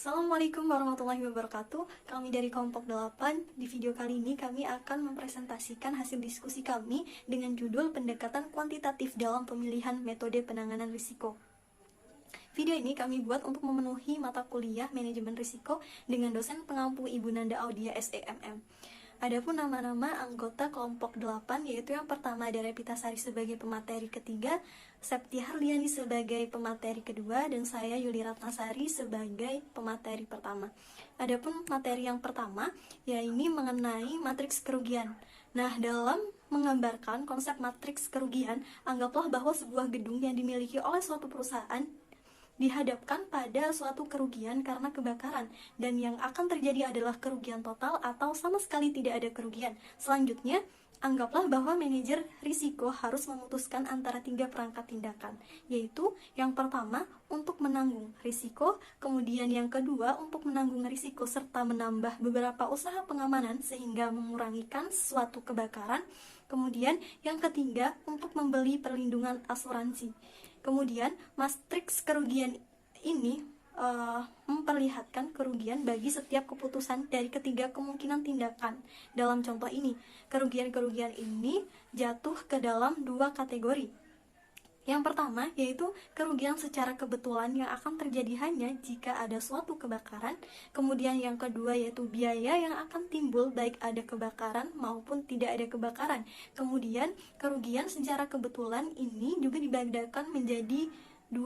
Assalamualaikum warahmatullahi wabarakatuh. Kami dari kelompok 8. Di video kali ini kami akan mempresentasikan hasil diskusi kami dengan judul pendekatan kuantitatif dalam pemilihan metode penanganan risiko. Video ini kami buat untuk memenuhi mata kuliah manajemen risiko dengan dosen pengampu Ibu Nanda Audia SEMM. Adapun nama-nama anggota kelompok 8 yaitu yang pertama ada Repitasari sebagai pemateri ketiga, Septi Harliani sebagai pemateri kedua, dan saya Yuli Ratnasari sebagai pemateri pertama. Adapun materi yang pertama yaitu mengenai matriks kerugian. Nah, dalam menggambarkan konsep matriks kerugian, anggaplah bahwa sebuah gedung yang dimiliki oleh suatu perusahaan dihadapkan pada suatu kerugian karena kebakaran, dan yang akan terjadi adalah kerugian total atau sama sekali tidak ada kerugian. Selanjutnya, anggaplah bahwa manajer risiko harus memutuskan antara 3 perangkat tindakan, yaitu yang pertama untuk menanggung risiko, kemudian yang kedua untuk menanggung risiko serta menambah beberapa usaha pengamanan sehingga mengurangikan suatu kebakaran, kemudian yang ketiga untuk membeli perlindungan asuransi. Kemudian, matriks kerugian ini memperlihatkan kerugian bagi setiap keputusan dari ketiga kemungkinan tindakan. Dalam contoh ini, kerugian-kerugian ini jatuh ke dalam 2 kategori. Yang pertama yaitu kerugian secara kebetulan yang akan terjadi hanya jika ada suatu kebakaran. Kemudian yang kedua yaitu biaya yang akan timbul baik ada kebakaran maupun tidak ada kebakaran. Kemudian kerugian secara kebetulan ini juga dibedakan menjadi 2.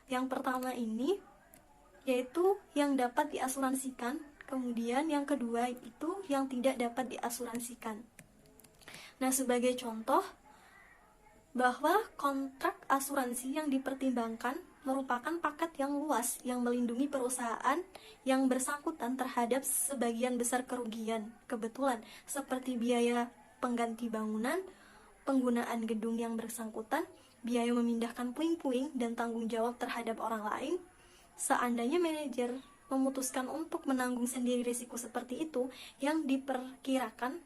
Yang pertama ini yaitu yang dapat diasuransikan, kemudian yang kedua itu yang tidak dapat diasuransikan. Nah, sebagai contoh bahwa kontrak asuransi yang dipertimbangkan merupakan paket yang luas yang melindungi perusahaan yang bersangkutan terhadap sebagian besar kerugian kebetulan seperti biaya pengganti bangunan, penggunaan gedung yang bersangkutan, biaya memindahkan puing-puing, dan tanggung jawab terhadap orang lain. Seandainya manajer memutuskan untuk menanggung sendiri risiko seperti itu, yang diperkirakan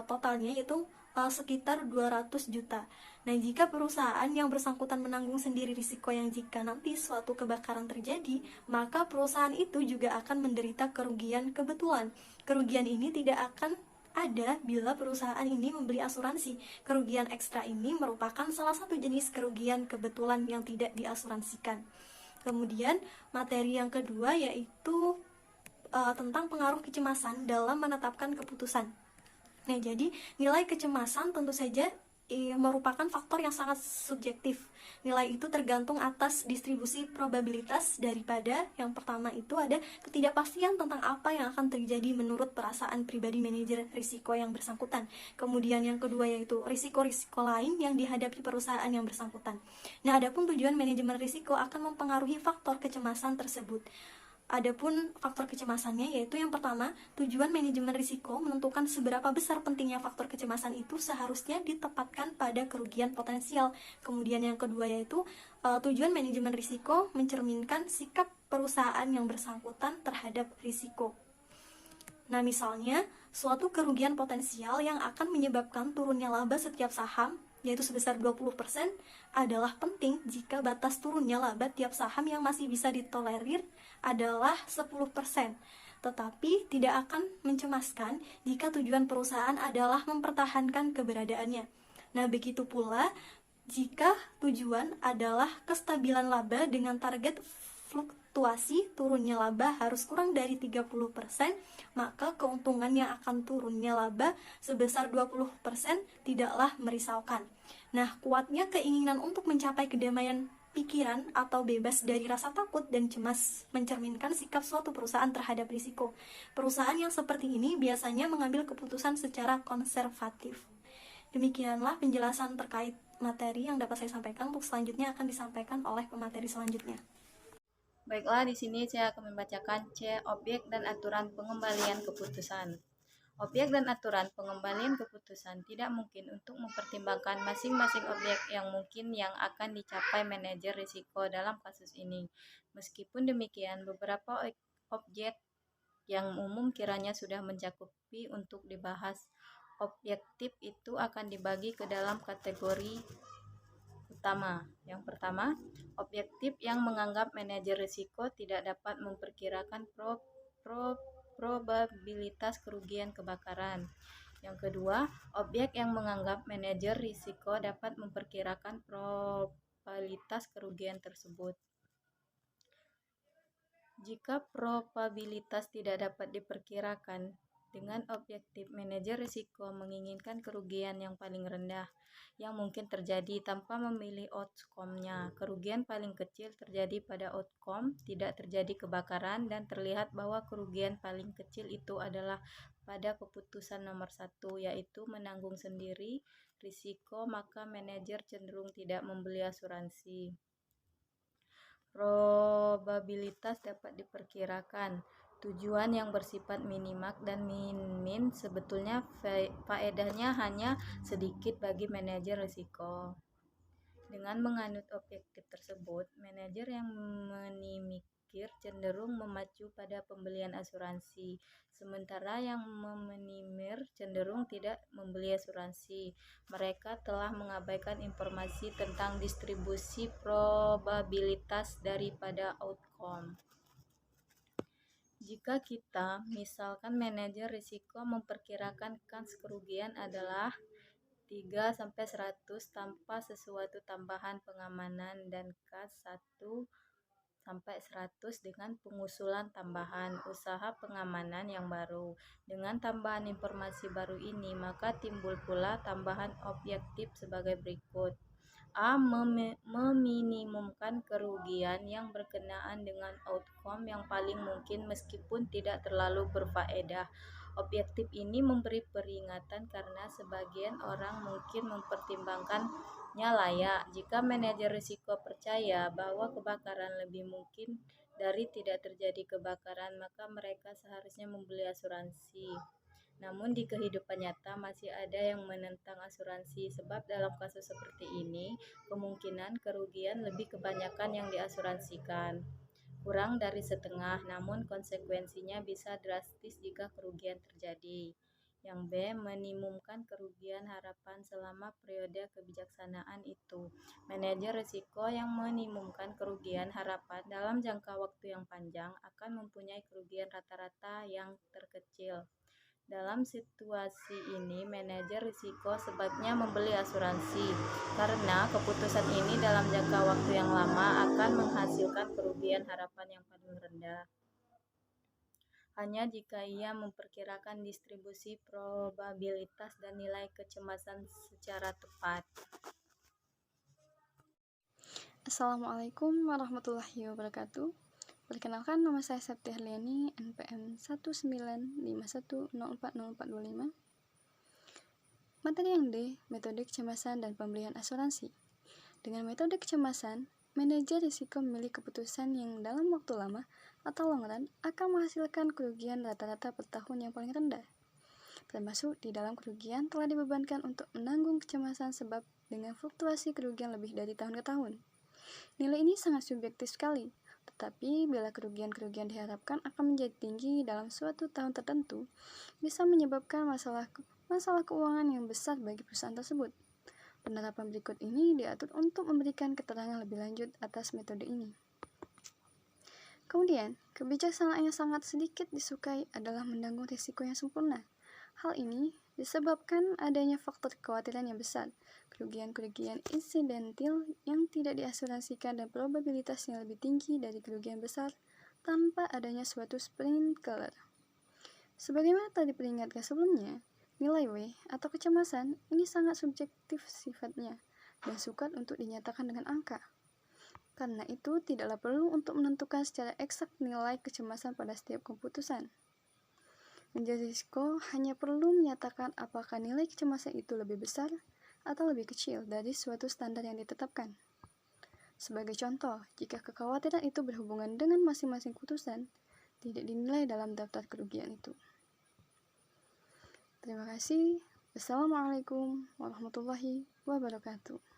totalnya yaitu sekitar 200 juta. Nah, jika perusahaan yang bersangkutan menanggung sendiri risiko yang jika nanti suatu kebakaran terjadi, maka perusahaan itu juga akan menderita kerugian kebetulan. Kerugian ini tidak akan ada bila perusahaan ini membeli asuransi. Kerugian ekstra ini merupakan salah satu jenis kerugian kebetulan yang tidak diasuransikan. Kemudian, materi yang kedua yaitu tentang pengaruh kecemasan dalam menetapkan keputusan. Nah, jadi nilai kecemasan tentu saja merupakan faktor yang sangat subjektif. Nilai itu tergantung atas distribusi probabilitas daripada yang pertama itu ada ketidakpastian tentang apa yang akan terjadi menurut perasaan pribadi manajer risiko yang bersangkutan. Kemudian yang kedua yaitu risiko-risiko lain yang dihadapi perusahaan yang bersangkutan. Nah, adapun tujuan manajemen risiko akan mempengaruhi faktor kecemasan tersebut. Adapun faktor kecemasannya yaitu yang pertama, tujuan manajemen risiko menentukan seberapa besar pentingnya faktor kecemasan itu seharusnya ditempatkan pada kerugian potensial. Kemudian yang kedua yaitu tujuan manajemen risiko mencerminkan sikap perusahaan yang bersangkutan terhadap risiko. Nah, misalnya suatu kerugian potensial yang akan menyebabkan turunnya laba setiap saham yaitu sebesar 20% adalah penting jika batas turunnya laba tiap saham yang masih bisa ditolerir adalah 10%. Tetapi tidak akan mencemaskan jika tujuan perusahaan adalah mempertahankan keberadaannya. Nah, begitu pula jika tujuan adalah kestabilan laba dengan target fluktuasi turunnya laba harus kurang dari 30%, maka keuntungan yang akan turunnya laba sebesar 20% tidaklah merisaukan. Nah, kuatnya keinginan untuk mencapai kedamaian pikiran atau bebas dari rasa takut dan cemas mencerminkan sikap suatu perusahaan terhadap risiko. Perusahaan yang seperti ini biasanya mengambil keputusan secara konservatif. Demikianlah penjelasan terkait materi yang dapat saya sampaikan. Untuk selanjutnya akan disampaikan oleh pemateri selanjutnya. Baiklah, di sini saya akan membacakan C. Objek dan aturan pengembalian keputusan. Objek dan aturan pengembalian keputusan tidak mungkin untuk mempertimbangkan masing-masing objek yang mungkin yang akan dicapai manajer risiko dalam kasus ini. Meskipun demikian, beberapa objek yang umum kiranya sudah mencakupi untuk dibahas. Objektif itu akan dibagi ke dalam kategori utama. Yang pertama, objektif yang menganggap manajer risiko tidak dapat memperkirakan probabilitas kerugian kebakaran. Yang kedua, objek yang menganggap manajer risiko dapat memperkirakan probabilitas kerugian tersebut. Jika probabilitas tidak dapat diperkirakan dengan objektif, manajer risiko menginginkan kerugian yang paling rendah yang mungkin terjadi tanpa memilih outcome-nya. Kerugian paling kecil terjadi pada outcome tidak terjadi kebakaran, dan terlihat bahwa kerugian paling kecil itu adalah pada keputusan nomor 1, yaitu menanggung sendiri risiko, maka manajer cenderung tidak membeli asuransi. Probabilitas dapat diperkirakan. Tujuan yang bersifat minimak dan min-min sebetulnya faedahnya hanya sedikit bagi manajer risiko. Dengan menganut objektif tersebut, manajer yang menimikir cenderung memacu pada pembelian asuransi, sementara yang meminimir cenderung tidak membeli asuransi. Mereka telah mengabaikan informasi tentang distribusi probabilitas daripada outcome. Jika kita, misalkan manajer risiko memperkirakan kans kerugian adalah 3-100 tanpa sesuatu tambahan pengamanan, dan kans 1-100 dengan pengusulan tambahan usaha pengamanan yang baru. Dengan tambahan informasi baru ini, maka timbul pula tambahan objektif sebagai berikut. A. Meminimumkan kerugian yang berkenaan dengan outcome yang paling mungkin meskipun tidak terlalu berfaedah. Objektif ini memberi peringatan karena sebagian orang mungkin mempertimbangkannya layak. Jika manajer risiko percaya bahwa kebakaran lebih mungkin dari tidak terjadi kebakaran, maka mereka seharusnya membeli asuransi. Namun di kehidupan nyata masih ada yang menentang asuransi, sebab dalam kasus seperti ini kemungkinan kerugian lebih kebanyakan yang diasuransikan. Kurang dari setengah, namun konsekuensinya bisa drastis jika kerugian terjadi. Yang B. Minimumkan kerugian harapan selama periode kebijaksanaan itu. Manajer risiko yang minimumkan kerugian harapan dalam jangka waktu yang panjang akan mempunyai kerugian rata-rata yang terkecil. Dalam situasi ini, manajer risiko sebaiknya membeli asuransi, karena keputusan ini dalam jangka waktu yang lama akan menghasilkan kerugian harapan yang paling rendah. Hanya jika ia memperkirakan distribusi probabilitas dan nilai kecemasan secara tepat. Assalamualaikum warahmatullahi wabarakatuh. Perkenalkan, nama saya Septi Harliani, NPM 19510404025. Materi yang D, metode kecemasan dan pembelian asuransi. Dengan metode kecemasan, manajer risiko memilih keputusan yang dalam waktu lama atau long run akan menghasilkan kerugian rata-rata per tahun yang paling rendah. Termasuk di dalam kerugian telah dibebankan untuk menanggung kecemasan sebab dengan fluktuasi kerugian lebih dari tahun ke tahun. Nilai ini sangat subjektif sekali, tetapi bila kerugian-kerugian diharapkan akan menjadi tinggi dalam suatu tahun tertentu, bisa menyebabkan masalah keuangan yang besar bagi perusahaan tersebut. Penerapan berikut ini diatur untuk memberikan keterangan lebih lanjut atas metode ini. Kemudian, kebijaksanaan yang sangat sedikit disukai adalah menanggung risiko yang sempurna. Hal ini disebabkan adanya faktor kekhawatiran yang besar, kerugian-kerugian insidentil yang tidak diasuransikan, dan probabilitas yang lebih tinggi dari kerugian besar tanpa adanya suatu sprinkler. Sebagaimana tadi peringatkan sebelumnya, nilai W atau kecemasan ini sangat subjektif sifatnya dan sukar untuk dinyatakan dengan angka. Karena itu, tidaklah perlu untuk menentukan secara eksak nilai kecemasan pada setiap keputusan. Manajer risiko hanya perlu menyatakan apakah nilai kecemasan itu lebih besar atau lebih kecil dari suatu standar yang ditetapkan. Sebagai contoh, jika kekhawatiran itu berhubungan dengan masing-masing keputusan, tidak dinilai dalam daftar kerugian itu. Terima kasih. Wassalamualaikum warahmatullahi wabarakatuh.